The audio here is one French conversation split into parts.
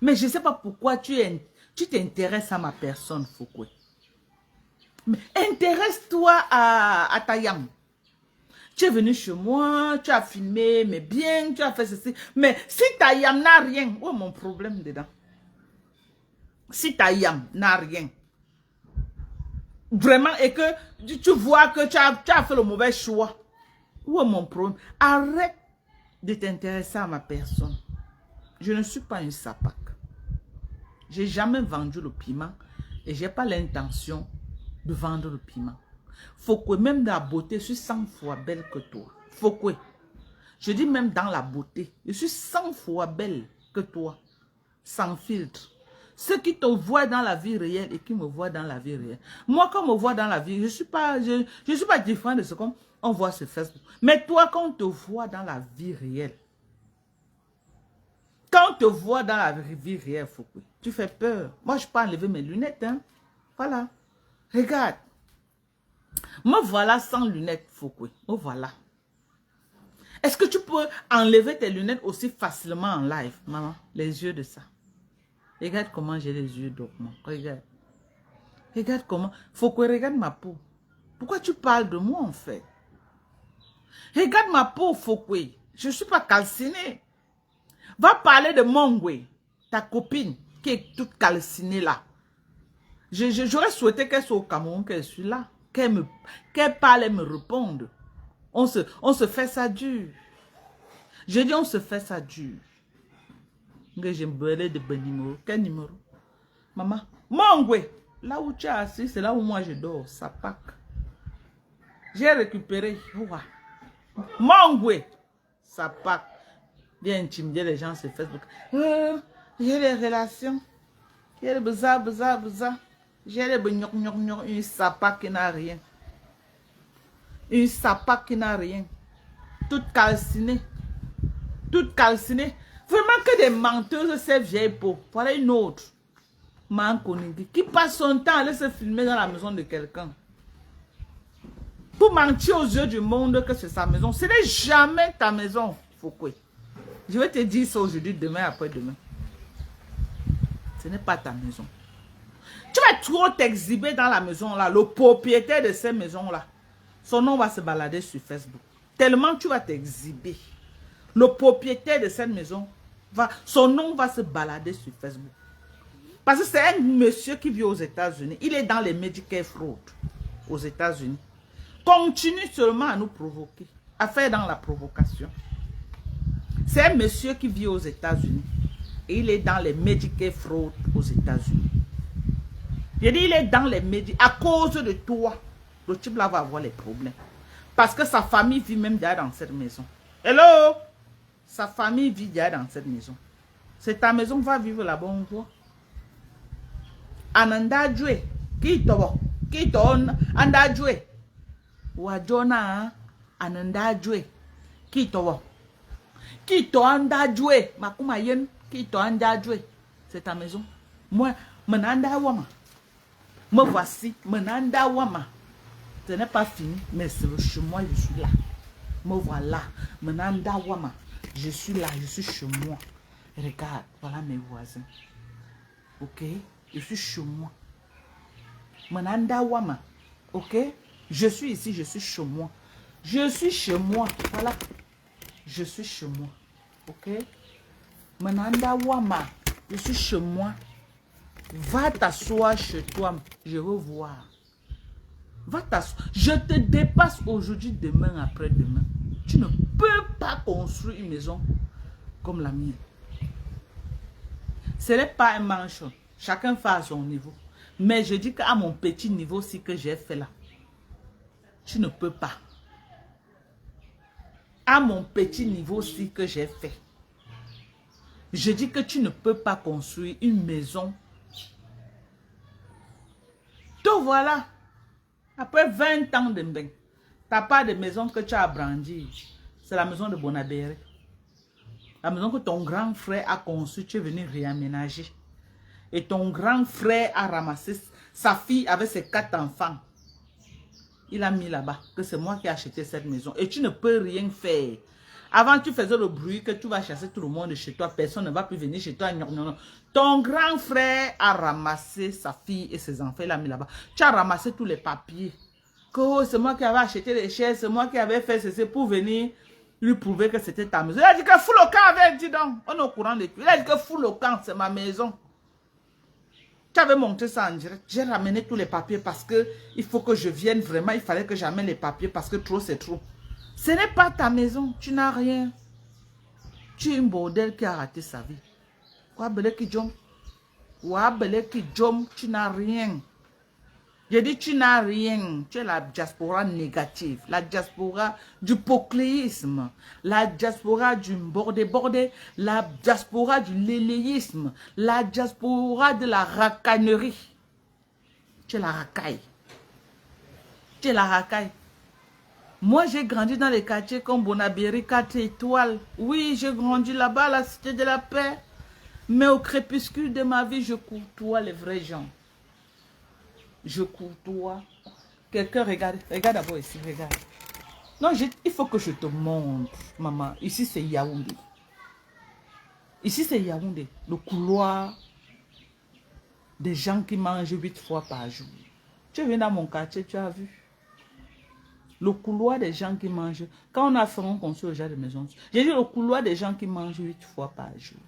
Mais je ne sais pas pourquoi tu t'intéresses à ma personne, Foucault. Mais intéresse-toi à ta yam. Tu es venu chez moi, tu as filmé, mais bien, tu as fait ceci. Mais si ta yam n'a rien, où est mon problème dedans? Si ta yam n'a rien, vraiment, et que tu vois que tu as fait le mauvais choix, où est mon problème? Arrête de t'intéresser à ma personne. Je ne suis pas une sapac. J'ai jamais vendu le piment et j'ai pas l'intention de vendre le piment. Faut que même dans la beauté, je suis 100 fois belle que toi. Faut que, je dis même dans la beauté, je suis 100 fois belle que toi, sans filtre. Ceux qui te voient dans la vie réelle et qui me voient dans la vie réelle. Moi, quand on me voit dans la vie, je suis pas différent de ce qu'on voit sur Facebook. Mais toi, quand on te voit dans la vie réelle, quand on te voit dans la vie réelle, Foucault, tu fais peur. Moi, je peux enlever mes lunettes. Hein. Voilà. Regarde. Me voilà sans lunettes, Foucault. Me voilà. Est-ce que tu peux enlever tes lunettes aussi facilement en live, maman? Les yeux de ça. Regarde comment j'ai les yeux dormants. Regarde. Regarde comment. Foucault, regarde ma peau. Pourquoi tu parles de moi, en fait? Regarde ma peau, Foucault. Je ne suis pas calcinée. Va parler de Mongwe, ta copine, qui est toute calcinée là. J'aurais souhaité qu'elle soit au Cameroun, qu'elle soit là. Qu'elle parle et me réponde. On se fait ça dur. Je dis on se fait ça dur. J'ai brûlé de bon numéro. Quel numéro? Maman. Mongwe. Là où tu es assis, c'est là où moi je dors. Ça pack. J'ai récupéré. Mongwe. Ça pack. Bien intimider les gens sur Facebook. J'ai les relations. J'ai les bza. J'ai les une sapa qui n'a rien. Une sapa qui n'a rien. Toute calcinée. Toute calcinée. Vraiment que des menteuses, ces vieilles peaux. Voilà une autre. Qui passe son temps à aller se filmer dans la maison de quelqu'un. Pour mentir aux yeux du monde que c'est sa maison. Ce n'est jamais ta maison, Foucault. Je vais te dire ça aujourd'hui, demain, après-demain. Ce n'est pas ta maison. Tu vas trop t'exhiber dans la maison là. Le propriétaire de cette maison là, son nom va se balader sur Facebook. Tellement tu vas t'exhiber. Le propriétaire de cette maison, son nom va se balader sur Facebook. Parce que c'est un monsieur qui vit aux États-Unis. Il est dans les Medicare fraud aux États-Unis. Continue seulement à nous provoquer, à faire dans la provocation. C'est un monsieur qui vit aux États-Unis. Et il est dans les Medicare fraud aux États-Unis. Je dis, il est dans les médias. À cause de toi, le type là va avoir les problèmes. Parce que sa famille vit même déjà dans cette maison. Hello? Sa famille vit déjà dans cette maison. C'est ta maison, va vivre là-bas, on voit. Ananda Djue. Qui t'en Anda Djue. Wajona Ananda Djue. Qui t'en Anda Djue. Makuma yen. Qui t'en Anda Djue. C'est ta maison. Moi, Mananda Wama. Me voici, Menanda Wama. Ce n'est pas fini, mais c'est chez moi, je suis là. Me voilà, Menanda Wama. Je suis là, je suis chez moi. Regarde, voilà mes voisins. Ok? Je suis chez moi. Menanda Wama. Ok? Je suis ici, je suis chez moi. Je suis chez moi. Voilà. Je suis chez moi. Ok? Menanda Wama. Je suis chez moi. Va t'asseoir chez toi, je veux voir. Va t'asseoir. Je te dépasse aujourd'hui, demain, après-demain. Tu ne peux pas construire une maison comme la mienne. Ce n'est pas un manchon. Chacun fait à son niveau. Mais je dis qu'à mon petit niveau, si que j'ai fait là, tu ne peux pas. À mon petit niveau, si que j'ai fait. Je dis que tu ne peux pas construire une maison. Tout voilà. Après 20 ans de mbeng, tu n'as pas de maison que tu as brandie. C'est la maison de Bonabéré. La maison que ton grand frère a conçue, tu es venu réaménager. Et ton grand frère a ramassé sa fille avec ses 4 enfants. Il a mis là-bas que c'est moi qui ai acheté cette maison. Et tu ne peux rien faire. Avant, tu faisais le bruit que tu vas chasser tout le monde de chez toi. Personne ne va plus venir chez toi. Non, non, non. Ton grand frère a ramassé sa fille et ses enfants. Il l'a mis là-bas. Tu as ramassé tous les papiers. Que oh, c'est moi qui avais acheté les chaises. C'est moi qui avais fait ceci pour venir lui prouver que c'était ta maison. Il a dit que fous le camp avec, dis donc. On est au courant de tout. Il a dit que fous le camp, c'est ma maison. Tu avais monté ça en direct. J'ai ramené tous les papiers parce que il faut que je vienne vraiment. Il fallait que j'amène les papiers parce que trop, c'est trop. Ce n'est pas ta maison. Tu n'as rien. Tu es une bordel qui a raté sa vie. Tu n'as rien. J'ai dit tu n'as rien. Tu es la diaspora négative. La diaspora du pocléisme. La diaspora du bordé. La diaspora du léléisme. La diaspora de la racanerie. Tu es la racaille. Tu es la racaille. Moi, j'ai grandi dans les quartiers comme Bonabéry, 4 étoiles. Oui, j'ai grandi là-bas, à la Cité de la Paix. Mais au crépuscule de ma vie, je courtoie les vrais gens. Je courtoie. Quelqu'un regarde. Regarde d'abord ici, regarde. Non, il faut que je te montre, maman. Ici, c'est Yaoundé. Ici, c'est Yaoundé. Le couloir des gens qui mangent 8 fois par jour. Tu viens dans mon quartier, tu as vu. Le couloir des gens qui mangent. Quand on a fait, on construit le genre de maison. J'ai dit le couloir des gens qui mangent 8 fois par jour.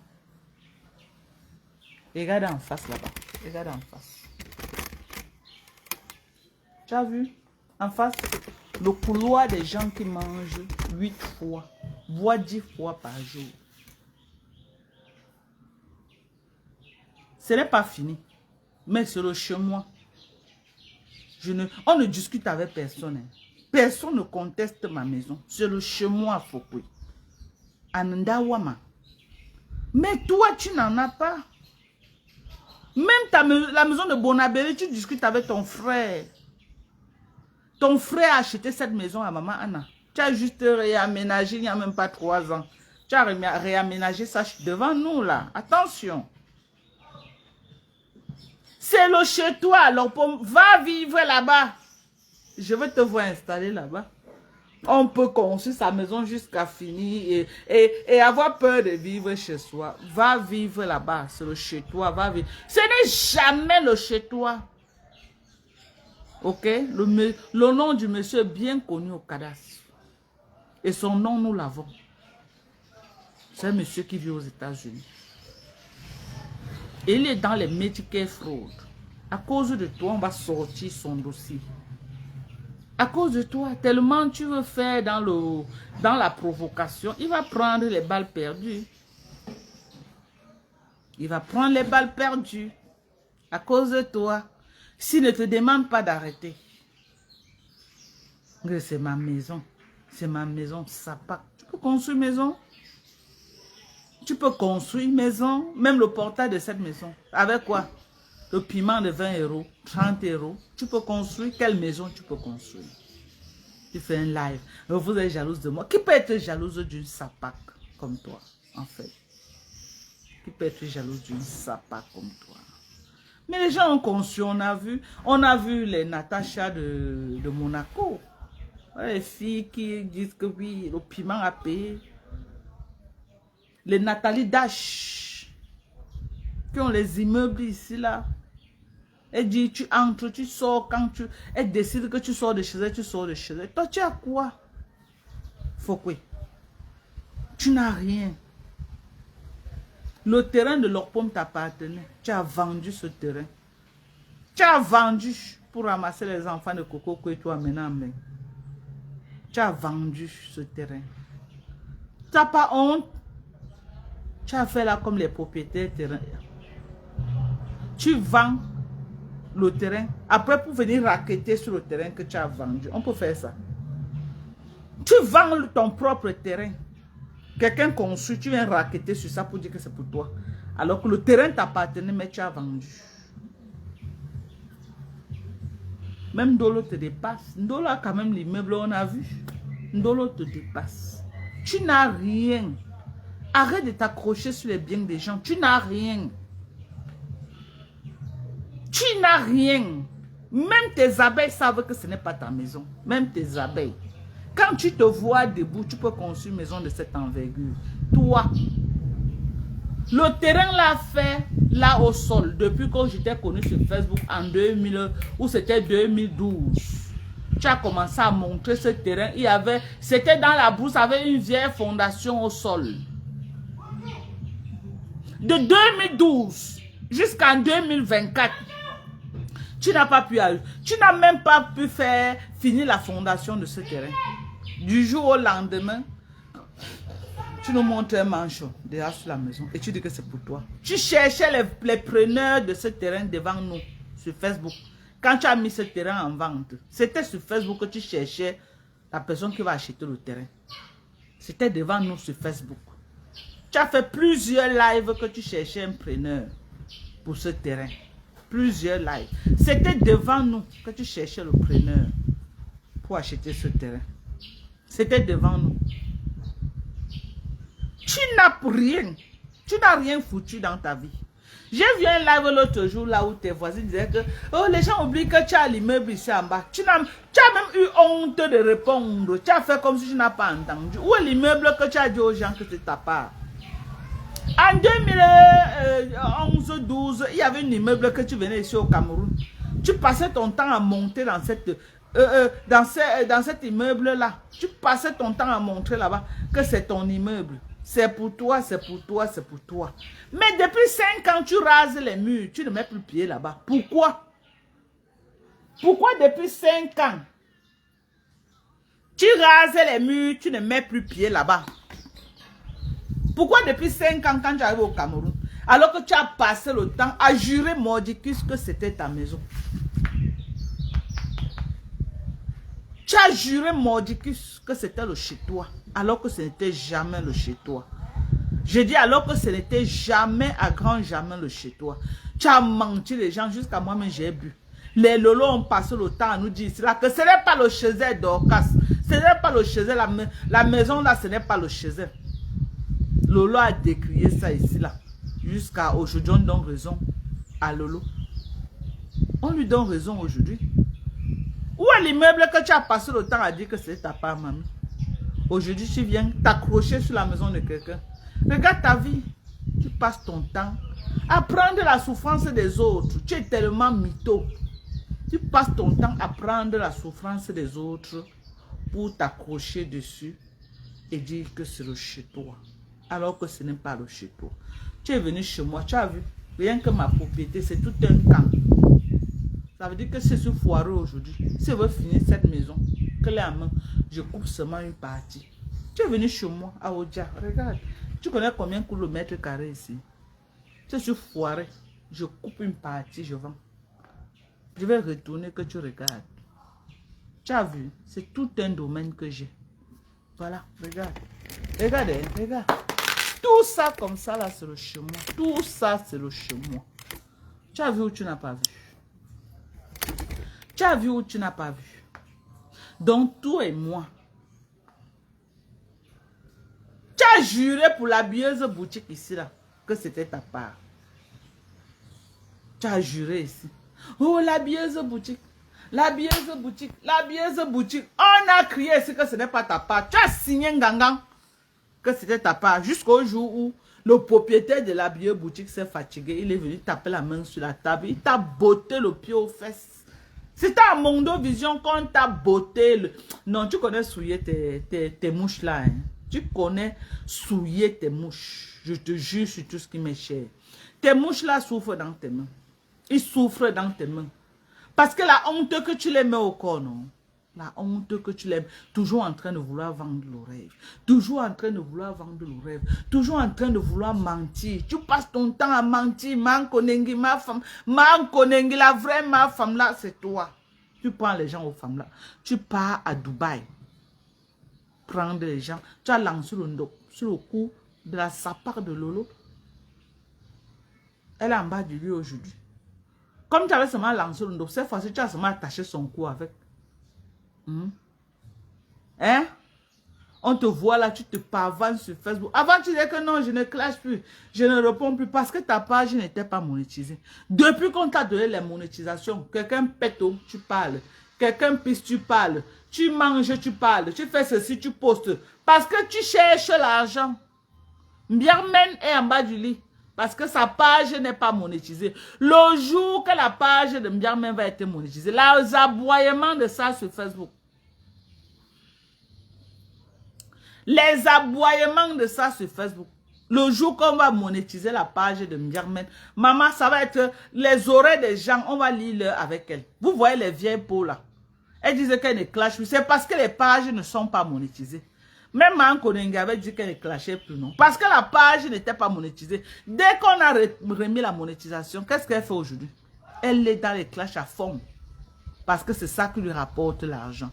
Regarde en face là-bas. Regarde en face. Tu as vu? En face, le couloir des gens qui mangent 8 fois, voire 10 fois par jour. Ce n'est pas fini. Mais c'est le chez moi. On ne discute avec personne. Hein. Personne ne conteste ma maison. C'est le chez moi, Fokwe. Anandawama. Mais toi, tu n'en as pas. Même la maison de Bonabéry, tu discutes avec ton frère. Ton frère a acheté cette maison à maman Anna. Tu as juste réaménagé il n'y a même pas 3 ans. Tu as réaménagé ça devant nous là. Attention. C'est le chez toi. Alors va vivre là-bas. Je vais te voir installer là-bas. On peut construire sa maison jusqu'à finir et avoir peur de vivre chez soi. Va vivre là-bas. C'est le chez toi. Va vivre. Ce n'est jamais le chez toi. Ok? Le nom du monsieur est bien connu au cadastre. Et son nom, nous l'avons. C'est un monsieur qui vit aux États-Unis. Il est dans les Medicare fraude. À cause de toi, on va sortir son dossier. À cause de toi, tellement tu veux faire dans la provocation, il va prendre les balles perdues. Il va prendre les balles perdues. À cause de toi. S'il ne te demande pas d'arrêter. C'est ma maison. C'est ma maison. Sapac. Tu peux construire une maison. Tu peux construire une maison. Même le portail de cette maison. Avec quoi? Le piment de 20 €, 30 €. Tu peux construire. Quelle maison tu peux construire? Tu fais un live. Vous êtes jalouse de moi. Qui peut être jalouse d'une sapac comme toi, en fait? Qui peut être jalouse d'une sapac comme toi? Mais les gens ont conçu, on a vu les Natacha de Monaco. Les filles qui disent que oui, le piment a payé. Les Nathalie Dash, qui ont les immeubles ici, là. Elle dit, tu entres, tu sors, elle décide que tu sors de chez elle, tu sors de chez elle. Toi, tu as quoi? Fokwe. Tu n'as rien. Le terrain de leur pomme t'appartenait. Tu as vendu ce terrain. Tu as vendu pour ramasser les enfants de Coco que tu as maintenant en main. Tu as vendu ce terrain. Tu n'as pas honte. Tu as fait là comme les propriétaires terrain. Tu vends le terrain. Après, pour venir raqueter sur le terrain que tu as vendu. On peut faire ça. Tu vends ton propre terrain. Quelqu'un construit, tu viens raqueter sur ça pour dire que c'est pour toi. Alors que le terrain t'appartenait, mais tu as vendu. Même Ndolo te dépasse. Ndolo a quand même l'immeuble, on a vu. Ndolo te dépasse. Tu n'as rien. Arrête de t'accrocher sur les biens des gens. Tu n'as rien. Tu n'as rien. Même tes abeilles savent que ce n'est pas ta maison. Même tes abeilles. Quand tu te vois debout, tu peux construire une maison de cette envergure. Toi, le terrain l'a fait là au sol depuis que j'étais connu sur Facebook en 2000 ou c'était 2012. Tu as commencé à montrer ce terrain. C'était dans la brousse avec une vieille fondation au sol. De 2012 jusqu'en 2024, tu n'as même pas pu faire finir la fondation de ce terrain. Du jour au lendemain, tu nous montres un manchon derrière sur la maison et tu dis que c'est pour toi. Tu cherchais les preneurs de ce terrain devant nous sur Facebook. Quand tu as mis ce terrain en vente, c'était sur Facebook que tu cherchais la personne qui va acheter le terrain. C'était devant nous sur Facebook. Tu as fait plusieurs lives que tu cherchais un preneur pour ce terrain. Plusieurs lives. C'était devant nous que tu cherchais le preneur pour acheter ce terrain. C'était devant nous. Tu n'as rien. Tu n'as rien foutu dans ta vie. J'ai vu un live l'autre jour là où tes voisins disaient que oh, les gens oublient que tu as l'immeuble ici en bas. Tu as même eu honte de répondre. Tu as fait comme si tu n'as pas entendu. Où est l'immeuble que tu as dit aux gens que c'est ta part? En 2011-12, il y avait un immeuble que tu venais ici au Cameroun. Tu passais ton temps à monter dans cet immeuble-là. Tu passais ton temps à montrer là-bas que c'est ton immeuble. C'est pour toi, c'est pour toi, c'est pour toi. Mais depuis 5 ans, tu rases les murs. Tu ne mets plus pied là-bas. Pourquoi? Pourquoi depuis 5 ans, tu rases les murs, tu ne mets plus pied là-bas? Pourquoi depuis 5 ans, quand tu arrives au Cameroun, alors que tu as passé le temps à jurer mordicus que c'était ta maison? Tu as juré mordicus que c'était le chez toi, alors que ce n'était jamais le chez toi. Je dis alors que ce n'était jamais, à grand jamais le chez toi. Tu as menti les gens, jusqu'à moi-même j'ai bu. Les lolos ont passé le temps à nous dire cela, que ce n'est pas le chez eux d'Orcas. Ce n'est pas le chez eux, la maison là, ce n'est pas le chez eux. Lolo a décrié ça ici là. Jusqu'à aujourd'hui, on donne raison à Lolo. On lui donne raison aujourd'hui. Où est l'immeuble que tu as passé le temps à dire que c'est ta part, mamie? Aujourd'hui, tu viens t'accrocher sur la maison de quelqu'un. Regarde ta vie. Tu passes ton temps à prendre la souffrance des autres. Tu es tellement mytho. Tu passes ton temps à prendre la souffrance des autres pour t'accrocher dessus et dire que c'est le chez toi. Alors que ce n'est pas le chez toi. Tu es venu chez moi, tu as vu, rien que ma propriété, c'est tout un camp. Ça veut dire que c'est ce foireux aujourd'hui. Si je veux finir cette maison, que les mains, je coupe seulement une partie. Tu es venu chez moi à Odia, regarde. Tu connais combien coûte le mètre carré ici? C'est ce foireux. Je coupe une partie, je vends. Je vais retourner que tu regardes. Tu as vu, c'est tout un domaine que j'ai. Voilà, regarde. Regardez, regarde. Tout ça comme ça, là, c'est le chez moi. Tout ça, c'est le chez moi. Tu as vu ou tu n'as pas vu? Tu as vu ou tu n'as pas vu? Donc, toi et moi. Tu as juré pour la bieuse boutique ici, là, que c'était ta part. Tu as juré ici. Oh, la bieuse boutique. La bieuse boutique. La bieuse boutique. On a crié ici que ce n'est pas ta part. Tu as signé un gangan que c'était ta part. Jusqu'au jour où le propriétaire de la bieuse boutique s'est fatigué. Il est venu taper la main sur la table. Il t'a botté le pied aux fesses. C'était à Mondo Vision qu'on t'a botté le... Non, tu connais souiller tes mouches là. Hein? Tu connais souiller tes mouches. Je te jure sur tout ce qui m'est cher. Tes mouches là souffrent dans tes mains. Ils souffrent dans tes mains. Parce que la honte que tu les mets au corps, non? La honte que tu l'aimes, toujours en train de vouloir vendre le rêve. Toujours en train de vouloir vendre le rêve. Toujours en train de vouloir mentir. Tu passes ton temps à mentir. Mankonengi, ma femme. Mankonengi, la vraie ma femme là, c'est toi. Tu prends les gens aux femmes là. Tu pars à Dubaï. Prendre les gens. Tu as lancé le dos sur le cou de la sapare de Lolo. Elle est en bas du lit aujourd'hui. Comme tu avais seulement lancé le dos, cette fois-ci, tu as seulement attaché son cou avec. Hein? On te voit là, tu te pavanes sur Facebook. Avant, tu disais que non, je ne clash plus. Je ne réponds plus parce que ta page n'était pas monétisée. Depuis qu'on t'a donné les monétisations, quelqu'un pète, tu parles. quelqu'un pisse, tu parles. Tu manges, tu parles. Tu fais ceci, tu postes. Parce que tu cherches l'argent. Mbiarmen est en bas du lit. Parce que sa page n'est pas monétisée. Le jour que la page de Mbiarmen va être monétisée, les aboiements de ça sur Facebook. Les aboiements de ça sur Facebook. Le jour qu'on va monétiser la page de Mbiarmen, maman, ça va être les oreilles des gens, on va lire avec elle. Vous voyez les vieilles peaux là. Elles disent qu'elles ne clashent plus. C'est parce que les pages ne sont pas monétisées. Même Mme Konenge avait dit qu'elle ne clashait plus, non. Parce que la page n'était pas monétisée. Dès qu'on a remis la monétisation, qu'est-ce qu'elle fait aujourd'hui? Elle est dans les clashs à fond. Parce que c'est ça qui lui rapporte l'argent.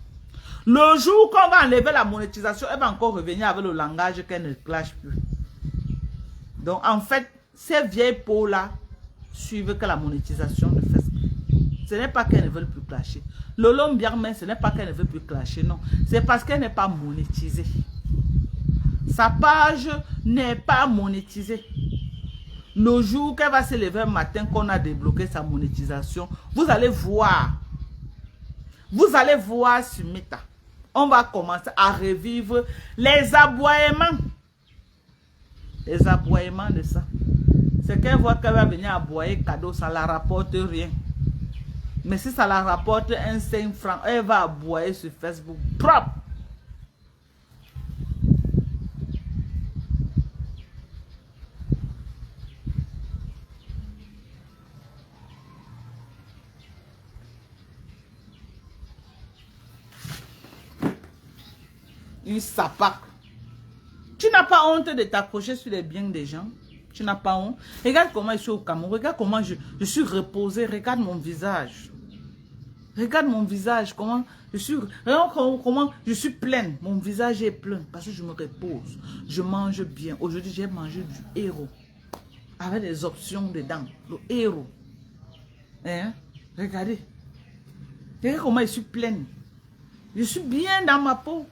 Le jour qu'on va enlever la monétisation, elle va encore revenir avec le langage qu'elle ne clash plus. Donc, en fait, ces vieilles peaux-là suivent que la monétisation de Facebook. Ce n'est pas qu'elles ne veulent plus clasher. Lolo Mbiarmen, ce n'est pas qu'elle ne veut plus clasher, non. C'est parce qu'elle n'est pas monétisée. Sa page n'est pas monétisée. Le jour qu'elle va se lever un matin, qu'on a débloqué sa monétisation, vous allez voir. Vous allez voir sur Meta. On va commencer à revivre les aboiements. Les aboiements de ça. C'est qu'elle voit qu'elle va venir aboyer cadeau, ça ne la rapporte rien. Mais si ça la rapporte un 5 francs, elle va aboyer sur Facebook propre. Une sapac. Tu n'as pas honte de t'accrocher sur les biens des gens. Tu n'as pas honte. Regarde comment je suis au Cameroun. Regarde comment je suis reposé. Regarde mon visage. Regarde mon visage. Comment je suis pleine. Mon visage est plein. Parce que je me repose. Je mange bien. Aujourd'hui, j'ai mangé du héros. Avec des options dedans. Le héros. Hein? Regardez. Regardez comment je suis pleine. Je suis bien dans ma peau.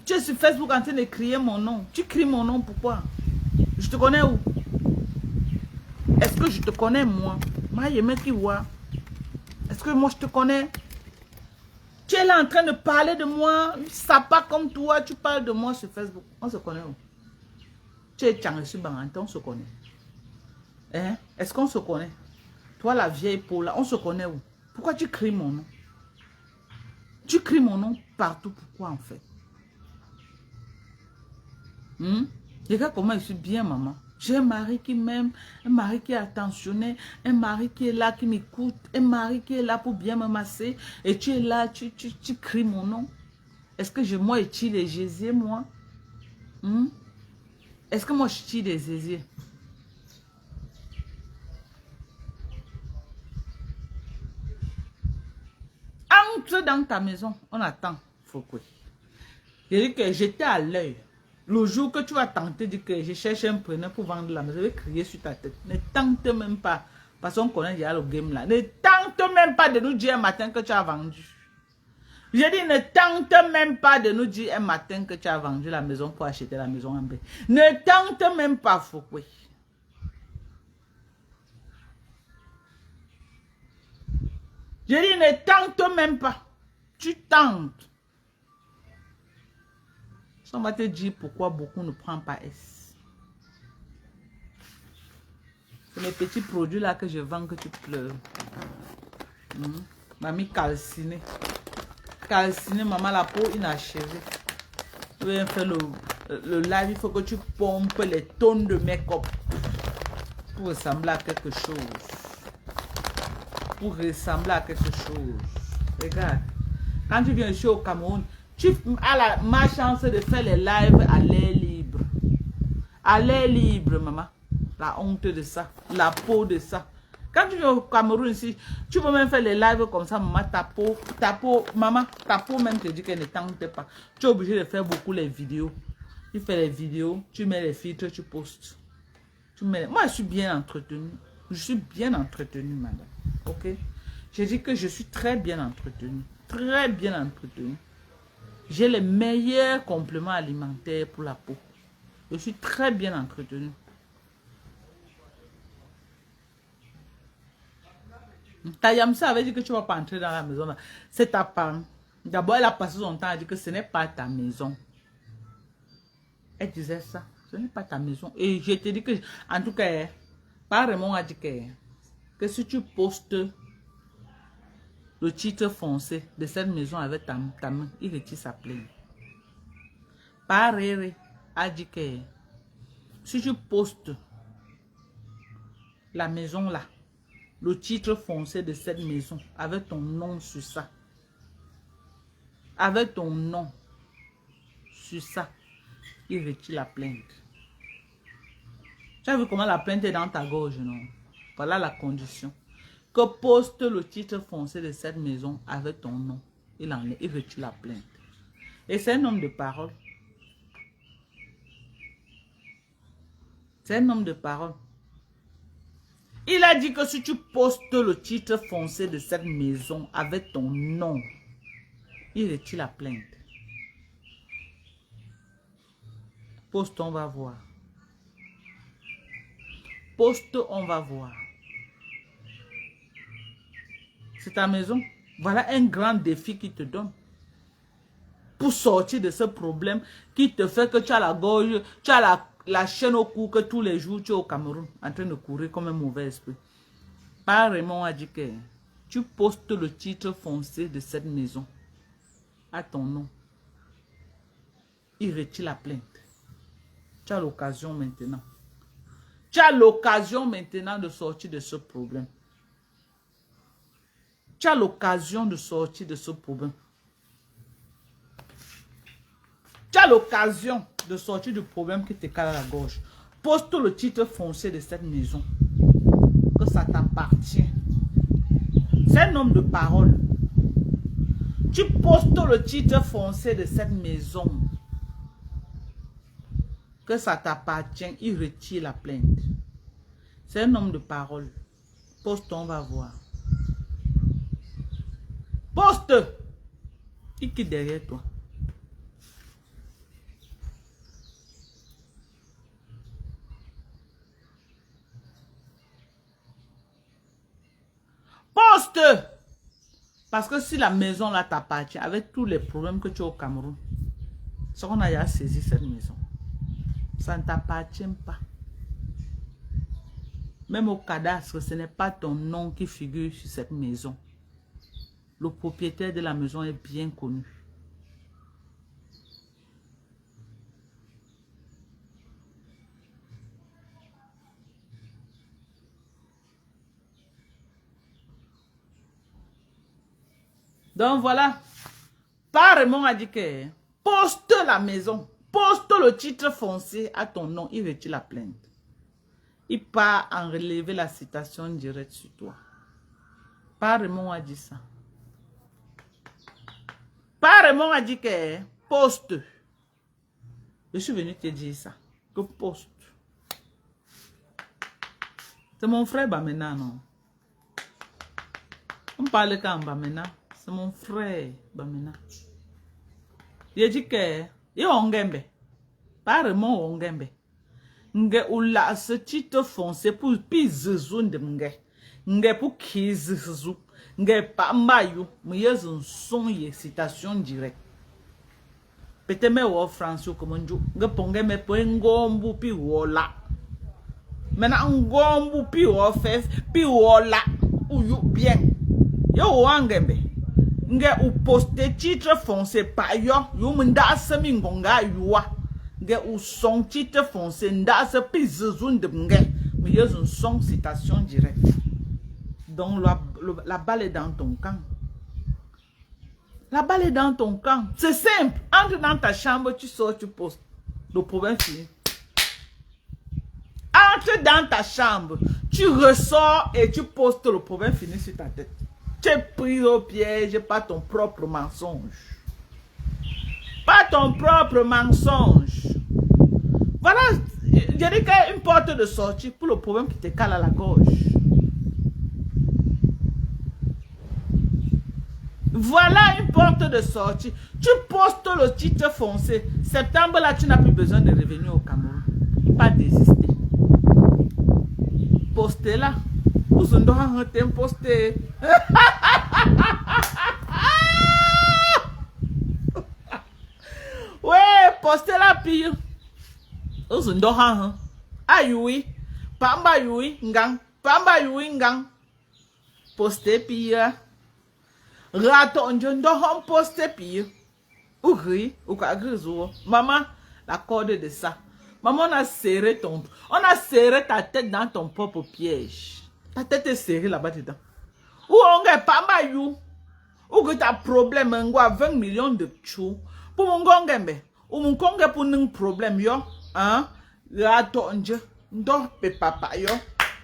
Tu es sur Facebook en train de crier mon nom. Tu cries mon nom, pourquoi? Je te connais où? Est-ce que je te connais, moi? Est-ce que moi, je te connais? Tu es là en train de parler de moi. Ça pas comme toi, tu parles de moi sur Facebook. On se connaît où? Tu es Tchangresu Banganté, on se connaît. Hein? Est-ce qu'on se connaît? Toi, la vieille peau là, on se connaît où? Pourquoi tu cries mon nom? Tu cries mon nom partout. Pourquoi en fait? Regarde comment je suis bien, maman. J'ai un mari qui m'aime, un mari qui est attentionné, un mari qui est là, qui m'écoute, un mari qui est là pour bien me masser. Et tu es là, tu cries mon nom. Est-ce que moi, je tire les gésiers, moi? Est-ce que moi, je tire les gésiers? Entre dans ta maison, on attend. Foucault. J'ai dit que j'étais à l'œil. Le jour que tu vas tenter de dire que je cherche un preneur pour vendre la maison, je vais crier sur ta tête. Ne tente même pas. Parce qu'on connaît déjà le game là. Ne tente même pas de nous dire un matin que tu as vendu. J'ai dit ne tente même pas de nous dire un matin que tu as vendu la maison pour acheter la maison en B. Ne tente même pas, Foucault. J'ai dit ne tente même pas. Tu tentes. On va te dire pourquoi beaucoup ne prennent pas S. C'est les petits produits là que je vends que tu pleures. Mamie calcinée. Calcinée, maman, la peau inachevée. Tu viens faire le live, il faut que tu pompes les tonnes de make-up pour ressembler à quelque chose. Pour ressembler à quelque chose. Regarde. Quand tu viens ici au Cameroun, tu as la malchance de faire les lives à l'air libre. À l'air libre, maman. La honte de ça. La peau de ça. Quand tu viens au Cameroun ici, tu peux même faire les lives comme ça, maman. Maman, ta peau même te dit qu'elle ne tente pas. Tu es obligé de faire beaucoup les vidéos. Tu fais les vidéos, tu mets les filtres, tu postes. Moi, je suis bien entretenue. Je suis bien entretenue, madame. Ok? J'ai dit que je suis très bien entretenue. Très bien entretenue. J'ai les meilleurs compléments alimentaires pour la peau. Je suis très bien entretenue. Ta Yamsa avait dit que tu ne vas pas entrer dans la maison. C'est ta femme. D'abord, elle a passé son temps à dire que ce n'est pas ta maison. Elle disait ça. Ce n'est pas ta maison. Et je te dis que, en tout cas, par Raymond a dit que si tu postes le titre foncé de cette maison avec ta main, il retire sa plainte. Par Réré a dit que si tu postes la maison là, le titre foncé de cette maison avec ton nom sur ça, avec ton nom sur ça, il retire la plainte. Tu as vu comment la plainte est dans ta gorge, non? Voilà la condition. Que poste le titre foncé de cette maison avec ton nom, il retire la plainte. Et c'est un homme de parole. C'est un homme de parole. Il a dit que si tu postes le titre foncé de cette maison avec ton nom, il retire la plainte. Poste, on va voir. Poste, on va voir. C'est ta maison. Voilà un grand défi qui te donne. Pour sortir de ce problème qui te fait que tu as la gorge, tu as la chaîne au cou, que tous les jours tu es au Cameroun en train de courir comme un mauvais esprit. Par Raymond a dit que tu postes le titre foncé de cette maison à ton nom. Il retire la plainte. Tu as l'occasion maintenant. Tu as l'occasion maintenant de sortir de ce problème. Tu as l'occasion de sortir de ce problème. Tu as l'occasion de sortir du problème qui te cale à la gorge. Poste le titre foncé de cette maison. Que ça t'appartient. C'est un homme de parole. Tu postes le titre foncé de cette maison. Que ça t'appartient. Il retire la plainte. C'est un homme de parole. Poste, on va voir. Poste. Il quitte derrière toi. Poste. Parce que si la maison là t'appartient, avec tous les problèmes que tu as au Cameroun, c'est qu'on a déjà saisi cette maison. Ça ne t'appartient pas. Même au cadastre, ce n'est pas ton nom qui figure sur cette maison. Le propriétaire de la maison est bien connu. Donc voilà. Par Raymond a dit que poste la maison, poste le titre foncé à ton nom, il retire la plainte. Il part en relever la citation directe sur toi. Par Raymond a dit ça. Par Raymond a dit que poste. Je suis venu te dire ça. Que poste. C'est mon frère Bamena, non? On parle quand Bamena. C'est mon frère Bamena. Il dit que il ongembe. Par Raymond ongembe. Nge ula ce titre foncé pour pizzoun de nge. Nge pour kizzu. Nge pa mayu. Mouye son ye citation directe. Peut-être me wo France comme njo. Nge ponge me po ngombu pi wola. Maintenant ngombu pi wo fef pi wola. Ou bien. Yo wangembe. Nge ou poste titre foncé pa yo. Yo munda semi ngonga yuwa. Nge ou son titre foncé nda se pizzoun de nge. Mais yo son citation directe. Donc la balle est dans ton camp. La balle est dans ton camp. C'est simple. Entre dans ta chambre, tu sors, tu postes. Le problème fini. Entre dans ta chambre, tu ressors et tu postes, le problème fini sur ta tête. Tu es pris au piège par ton propre mensonge. Pas ton propre mensonge. Voilà, je dis qu'il y a une porte de sortie pour le problème qui te cale à la gorge. Voilà une porte de sortie. Tu postes le titre foncé. Septembre là, tu n'as plus besoin de revenir au Cameroun. Pas désister. Postez là. Où sont donc t'es posté? Ouais, postez la pire. Où sont donc Ayoui. Pamba youi ngang. Pamba youi ngang. Postez pire. Raton John dohom postez pire. Ou gris, ou quoi gris. Maman, la corde de ça. Maman, on a serré ta tête dans ton propre piège. Ta tête est serrée là-bas dedans. Ou on est pas mal you. Ou que t'as problème, on a 20 millions de chou. Pour mon gongembe. Ou mon conge pour un problème, yo. Hein? La tonje. Ndo pe papa yo.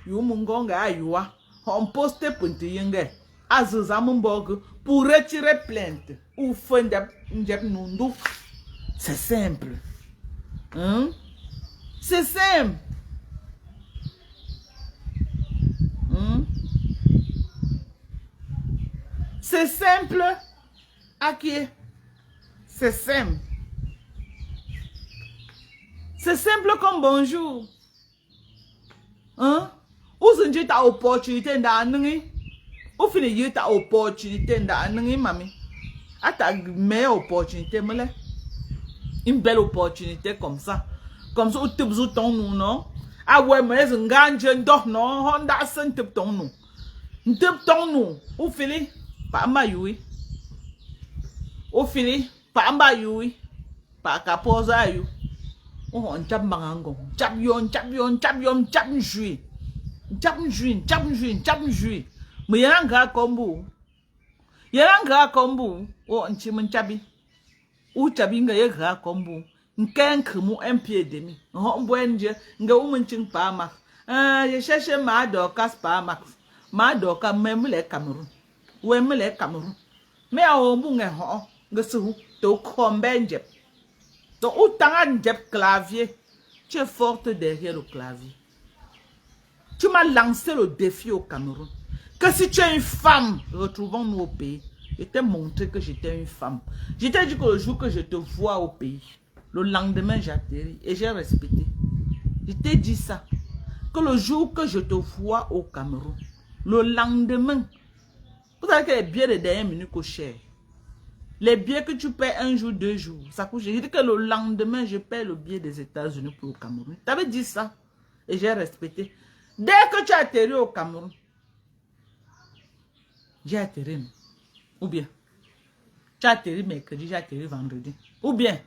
Yo mon gonge ayua. On poste pour te yenge. Azuzamumborg pour retirer plainte. Ou fende njep nundu. C'est simple. Hein? C'est simple. C'est simple. Aki. C'est simple. C'est simple comme bonjour. Hein? Où est-ce ta opportunité d'annoncer? Où finit ta opportunité d'annoncer, mamie? À ta meilleure opportunité, me une belle opportunité comme ça. Comme ça, où tu as ton nom, non? Ah ouais, mais c'est un grand non? Honda sen te ton nom. Te ton nom. Où finit? Pas ma youi. Où finit? Pas ma youi. Pas capoza you. On jab mangango. Jab yon, jab yon, jab yon, jab jui. Jab jui, jab jui, jab jui. Mais y'en a combo. Y'en a combo. Oh, on chimen chabi. Ou chabi nga y'a combo. N'ken kremu un pied et demi. On boenje. Nga ou m'enching pa max. Je cherche ma dorcas pa max. Ma dorcas même les Cameroun. Ou même les Cameroun. Mais à au bout nga ho. Nga sou. To kombenje. Donc, où t'as un clavier, tu es forte derrière le clavier. Tu m'as lancé le défi au Cameroun. Que si tu es une femme, retrouvons-nous au pays. Je t'ai montré que j'étais une femme. Je t'ai dit que le jour que je te vois au pays, le lendemain j'atterris et j'ai respecté. Je t'ai dit ça. Que le jour que je te vois au Cameroun, le lendemain, vous savez que les billets de dernière minute coûtent cher. Les billets que tu paies un jour, 2 jours, ça coûte. J'ai dit que le lendemain, je paie le billet des États-Unis pour le Cameroun. Tu avais dit ça. Et j'ai respecté. Dès que tu as atterri au Cameroun, j'ai atterri. Ou bien, tu as atterri mercredi, j'ai atterri vendredi. Ou bien,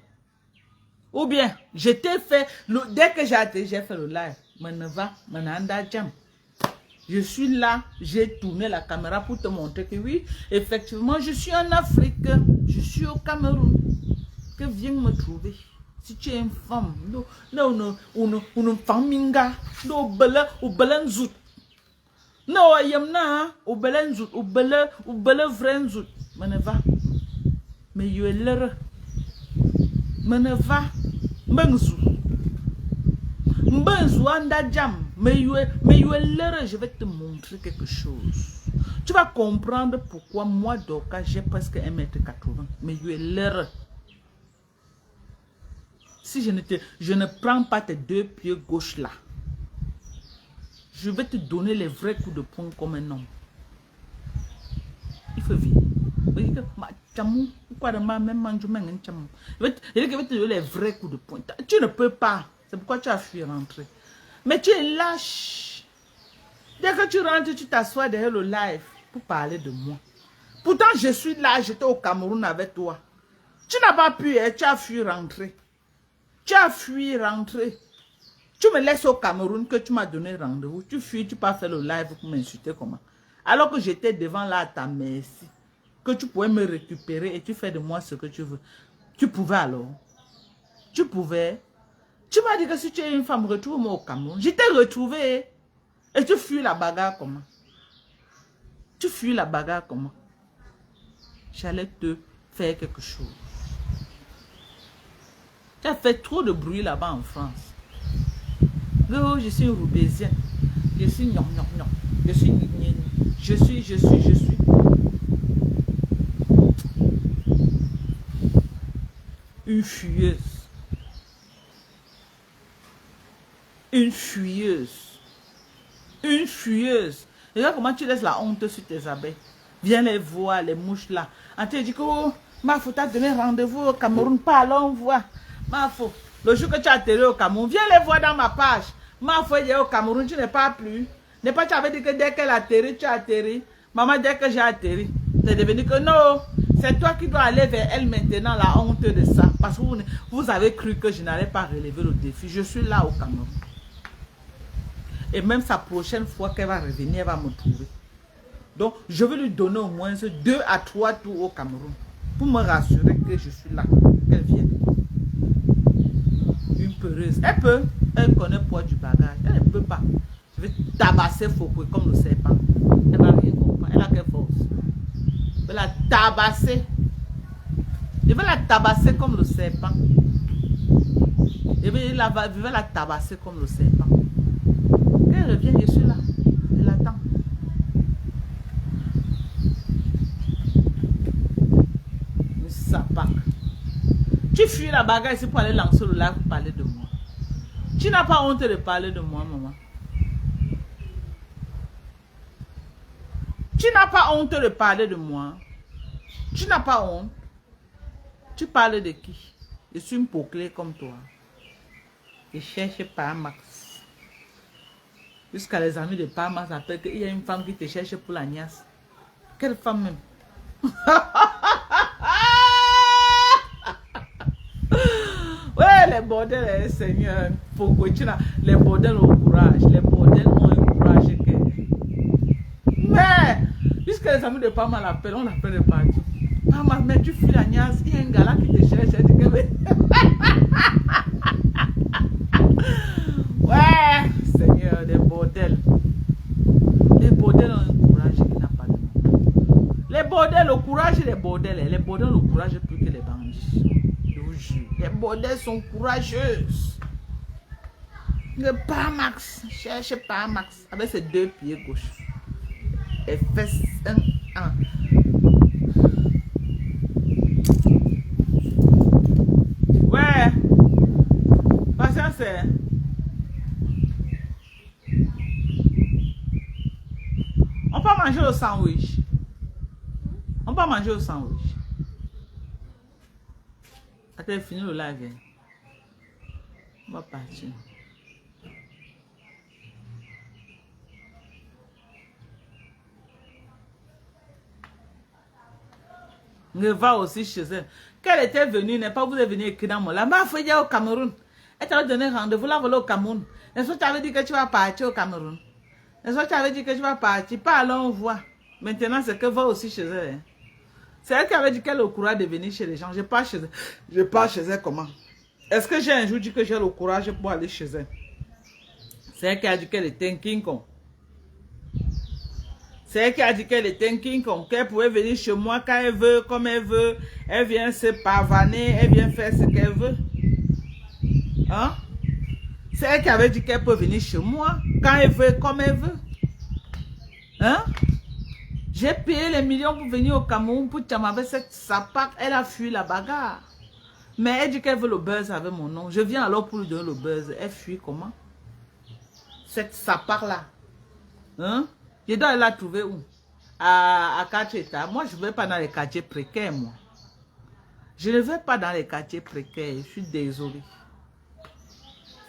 je t'ai fait, dès que j'ai atterri, j'ai fait le live. Manava, mananda jam. Je suis là, j'ai tourné la caméra pour te montrer que oui, effectivement, je suis en Afrique, je suis au Cameroun. Que viens me trouver. Si tu es une femme, une faminga, no belle ou belle zout. No, ayamna, ou belle zout, ou belle vrai zout. Maneva, mais you es l'heure. Maneva, mengzou. Mais you es l'heure, je vais te montrer quelque chose. Tu vas comprendre pourquoi moi, Doka, j'ai presque 1m80. Mais you es l'heure. Si je ne prends pas tes 2 pieds gauche là, je vais te donner les vrais coups de poing comme un homme. Il faut vivre. Je vais te donner les vrais coups de poing. Tu ne peux pas. C'est pourquoi tu as fui rentrer. Mais tu es lâche. Dès que tu rentres, tu t'assois derrière le live pour parler de moi. Pourtant, je suis là, j'étais au Cameroun avec toi. Tu n'as pas pu, tu as fui rentrer. Tu as fui rentrer. Tu me laisses au Cameroun que tu m'as donné rendez-vous. Tu fuis, tu pas faire le live pour m'insulter comment. Alors que j'étais devant là à ta merci. Que tu pouvais me récupérer et tu fais de moi ce que tu veux. Tu pouvais alors. Tu pouvais. Tu m'as dit que si tu es une femme, retrouve-moi au Cameroun. Je t'ai retrouvé. Et tu fuis la bagarre comment? Tu fuis la bagarre comment? J'allais te faire quelque chose. Tu as fait trop de bruit là-bas en France. Oh, je suis roubaisienne. Je suis gnon. Je suis gnon. Je suis. Une fuyeuse. Une fuyeuse. Une fuyeuse. Regarde comment tu laisses la honte sur tes abeilles. Viens les voir, les mouches là. On te dit que oh, ma faute t'a donné rendez-vous au Cameroun. Pas allons voir. Ma faute. Le jour que tu as atterri au Cameroun, viens les voir dans ma page. Ma faute, il est au Cameroun, tu n'es pas plus. N'est pas tu avais dit que dès qu'elle atterrit, tu as atterri. Maman, dès que j'ai atterri, c'est devenu que non. C'est toi qui dois aller vers elle maintenant, la honte de ça. Parce que vous avez cru que je n'allais pas relever le défi. Je suis là au Cameroun. Et même sa prochaine fois qu'elle va revenir, elle va me trouver. Donc, je vais lui donner au moins 2 à 3 tours au Cameroun. Pour me rassurer que je suis là. Qu'elle vienne. Une peureuse. Elle peut. Elle connaît le poids du bagage. Elle ne peut pas. Je vais tabasser Fokwe comme le serpent. Elle va rien comprendre. Elle a quelle force? Je vais la tabasser. Je vais la tabasser comme le serpent. Je vais la tabasser comme le serpent. Quand elle revient, je suis là. Je l'attends. Une sapac. Tu fuis la bagarre ici pour aller lancer le lac pour parler de moi. Tu n'as pas honte de parler de moi, maman. Tu n'as pas honte de parler de moi. Tu n'as pas honte. Tu parles de qui? Je suis une poclée comme toi. Je cherche pas Max. Jusqu'à les amis de Parma s'appellent qu'il y a une femme qui te cherche pour la niasse. Quelle femme même? Ouais, les bordels, Seigneur. Les bordels ont courage. Les bordels ont un courage. Mais, puisque les amis de Parma l'appellent, on l'appelle de partout. Parma, mais tu fuis la niasse. Il y a un gars là qui te cherche. Ouais, Seigneur, des bordels. Les bordels ont un courage qui n'a pas de nom. Les bordels, le courage des bordels. Les bordels ont le courage plus que les bandits. Je vous jure. Les bordels sont courageuses. Le Parmax, cherche Parmax avec ses 2 pieds gauche. Et fesses 1. Ouais. Patience, c'est. On peut manger au sandwich. On peut manger au sandwich. Attends, fini le live. On va partir. Ne va aussi chez elle. Qu'elle était venue, n'est pas vous êtes venu écrire dans mon là. Ma fille est au Cameroun. Elle t'a donné rendez-vous là, voilà au Cameroun. Est-ce que tu avais dit que tu vas partir au Cameroun? Est-ce que tu avais dit que tu vas partir? Pas allons voir. Maintenant, c'est que va aussi chez elle. C'est elle qui avait dit qu'elle a le courage de venir chez les gens. Je pars chez elle. Je pars chez elle comment? Est-ce que j'ai un jour dit que j'ai le courage pour aller chez elle? C'est elle qui a dit qu'elle était un King Kong. C'est elle qui a dit qu'elle était un King Kong, qu'elle pouvait venir chez moi quand elle veut, comme elle veut. Elle vient se pavaner, elle vient faire ce qu'elle veut. Hein? C'est elle qui avait dit qu'elle peut venir chez moi quand elle veut, comme elle veut. Hein? J'ai payé les millions pour venir au Cameroun pour Tchama avec cette sapac. Elle a fui la bagarre. Mais elle dit qu'elle veut le buzz avec mon nom. Je viens alors pour lui donner le buzz. Elle fuit comment? Cette sapac là. Hein? Je dois la trouver où? À 4 états. Moi, je ne vais pas dans les quartiers précaires, moi. Je ne vais pas dans les quartiers précaires. Je suis désolée.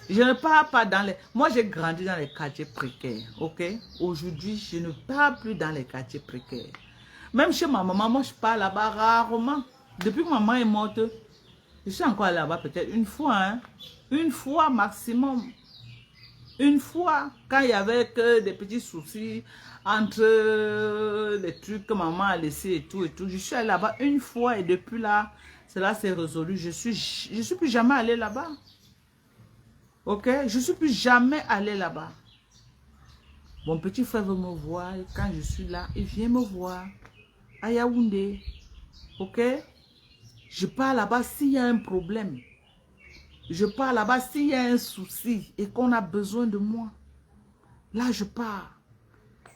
Je ne pars pas dans les... Moi, j'ai grandi dans les quartiers précaires, ok? Aujourd'hui, je ne pars plus dans les quartiers précaires. Même chez ma maman, moi, je pars là-bas rarement. Depuis que maman est morte, je suis encore là-bas peut-être une fois, hein? Une fois maximum. Une fois, quand il y avait que des petits soucis entre les trucs que maman a laissé et tout, je suis allée là-bas une fois et depuis là, cela s'est résolu. Je suis plus jamais allée là-bas. Ok? Je suis plus jamais allée là-bas. Mon petit frère veut me voir et quand je suis là, il vient me voir à Yaoundé. Ok? Je pars là-bas s'il y a un problème. Je pars là-bas s'il y a un souci et qu'on a besoin de moi. Là, je pars.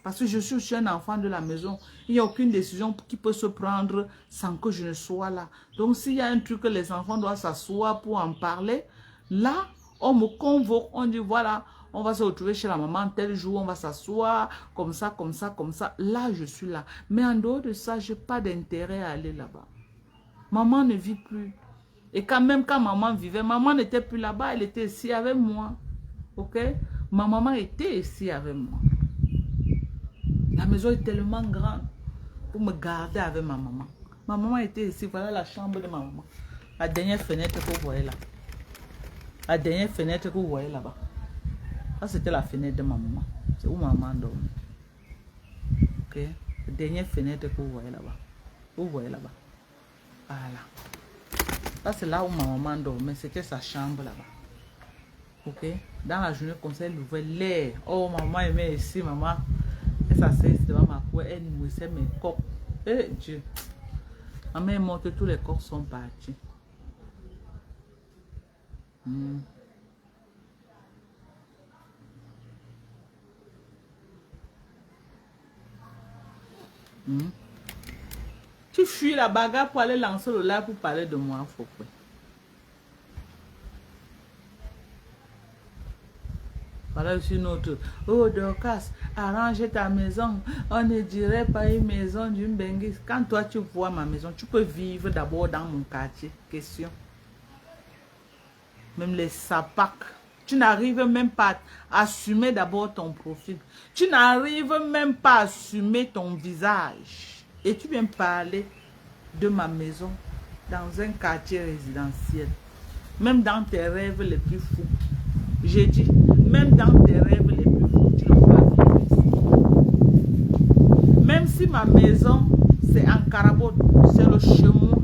Parce que je suis aussi un enfant de la maison. Il n'y a aucune décision qui peut se prendre sans que je ne sois là. Donc, s'il y a un truc que les enfants doivent s'asseoir pour en parler, là, on me convoque, on dit voilà, on va se retrouver chez la maman tel jour, on va s'asseoir, comme ça, comme ça, comme ça. Là, je suis là. Mais en dehors de ça, je n'ai pas d'intérêt à aller là-bas. Maman ne vit plus. Et quand même, quand maman vivait, maman n'était plus là-bas, elle était ici avec moi. Ok? Ma maman était ici avec moi. La maison est tellement grande pour me garder avec ma maman. Ma maman était ici, voilà la chambre de ma maman. La dernière fenêtre que vous voyez là. La dernière fenêtre que vous voyez là-bas. Ça, c'était la fenêtre de ma maman. C'est où ma maman dort. Ok? La dernière fenêtre que vous voyez là-bas. Vous voyez là-bas. Voilà. Ça, c'est là où ma maman dormait. C'était sa chambre là-bas. Ok? Dans la journée comme ça, elle ouvrait l'air. Oh, maman aimait ici, maman. Elle s'asseyait devant ma cour. Elle nourrissait mes coqs. Eh Dieu. Maman est morte, tous les coqs sont partis. Tu fuis la bagarre pour aller lancer le live pour parler de moi, Fokwe. Voilà aussi notre. Oh, Dorcas, arrange ta maison. On ne dirait pas une maison d'une bengue. Quand toi tu vois ma maison, tu peux vivre d'abord dans mon quartier. Question. Même les sapacs. Tu n'arrives même pas à assumer d'abord ton profil. Tu n'arrives même pas à assumer ton visage. Et tu viens parler de ma maison dans un quartier résidentiel. Même dans tes rêves les plus fous. J'ai dit, même dans tes rêves les plus fous, tu ne peux pas vivre ici. Même si ma maison, c'est en Carabote, c'est le chemin.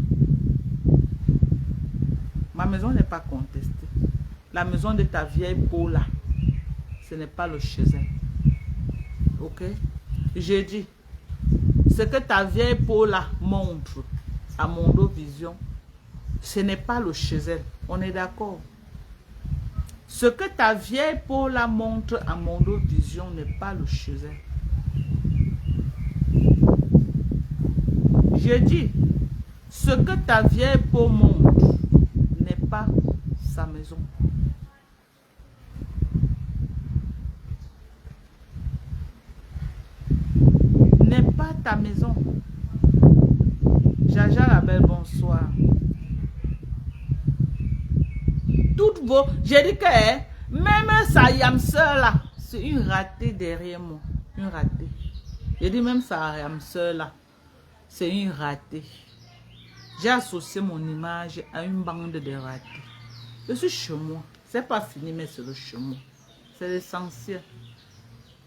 Ma maison n'est pas contestée. La maison de ta vieille Paula, ce n'est pas le chez elle. Ok? J'ai dit, ce que ta vieille Paula montre à Mondo Vision, ce n'est pas le chez elle. On est d'accord? Ce que ta vieille Paula montre à Mondo Vision n'est pas le chez elle. J'ai dit, ce que ta vieille Paula montre n'est pas sa maison. N'est pas ta maison. Jaja la belle, bonsoir. Toutes vos... J'ai dit que même sa yamseur là, c'est une ratée derrière moi. Une ratée. J'ai dit même sa yamseur là, c'est une ratée. J'ai associé mon image à une bande de ratés. Je suis chez moi. C'est pas fini, mais c'est le chemin. C'est l'essentiel.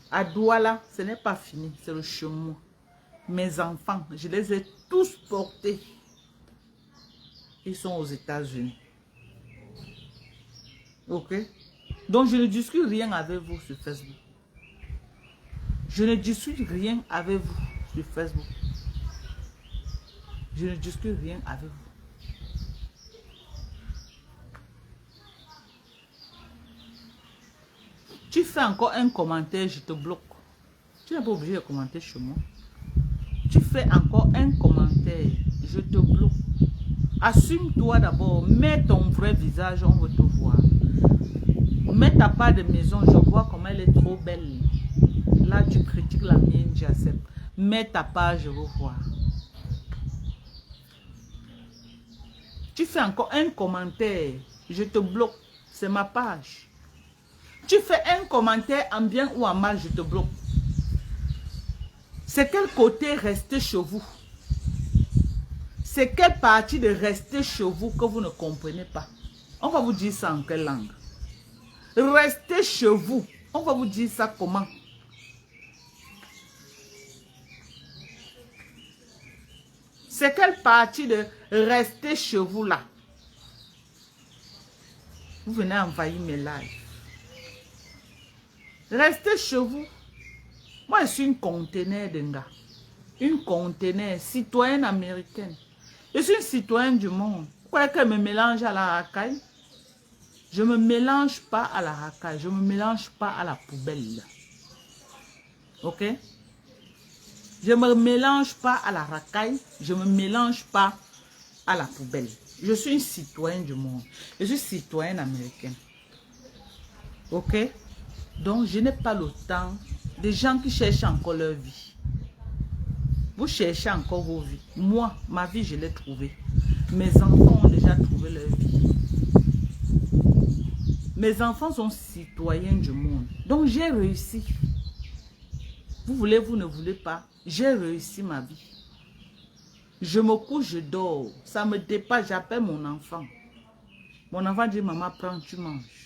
À Douala, ce n'est pas fini, c'est le chemin. Mes enfants, je les ai tous portés. Ils sont aux États-Unis. Ok? Donc, je ne discute rien avec vous sur Facebook. Je ne discute rien avec vous sur Facebook. Je ne discute rien avec vous. Tu fais encore un commentaire, je te bloque. Tu n'es pas obligé de commenter chez moi. Tu fais encore un commentaire, je te bloque. Assume-toi d'abord, mets ton vrai visage, on veut te voir. Mets ta part de maison, je vois comment elle est trop belle. Là, tu critiques la mienne, j'accepte. Mets ta part, je veux voir. Tu fais encore un commentaire, je te bloque. C'est ma page. Tu fais un commentaire en bien ou en mal, je te bloque. C'est quel côté rester chez vous? C'est quelle partie de rester chez vous que vous ne comprenez pas? On va vous dire ça en quelle langue? Rester chez vous. On va vous dire ça comment? C'est quelle partie de rester chez vous là? Vous venez envahir mes lives. Restez chez vous. Moi, je suis une conteneur de gars. Une conteneur, citoyenne américaine. Je suis une citoyenne du monde. Pourquoi qu'elle me mélange à la racaille? Je ne me mélange pas à la racaille. Je ne me mélange pas à la poubelle. Ok? Je ne me mélange pas à la racaille. Je ne me mélange pas à la poubelle. Je suis une citoyenne du monde. Je suis citoyenne américaine. Ok? Donc, je n'ai pas le temps des gens qui cherchent encore leur vie. Vous cherchez encore vos vies. Moi, ma vie, je l'ai trouvée. Mes enfants ont déjà trouvé leur vie. Mes enfants sont citoyens du monde. Donc, j'ai réussi. Vous voulez, vous ne voulez pas. J'ai réussi ma vie. Je me couche, je dors. Ça me dépasse, j'appelle mon enfant. Mon enfant dit, maman, prends, tu manges.